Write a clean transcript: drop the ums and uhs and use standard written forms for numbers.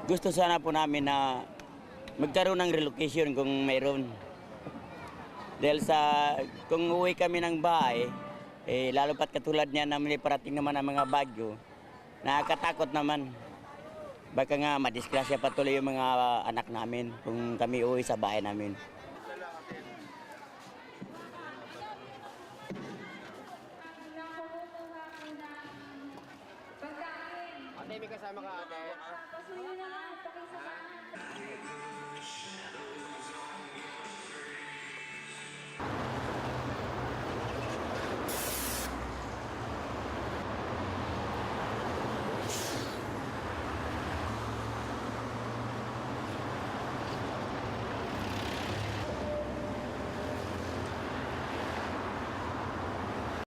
Gusto sana po namin na magkaroon ng relocation kung mayroon. Dahil kung uwi kami ng bahay, lalo pat katulad niya na may parating naman ang mga bagyo, nakakatakot naman. Baka nga madisgrasya patuloy yung mga anak namin kung kami uwi sa bahay namin. Ate, may kasama ka ate.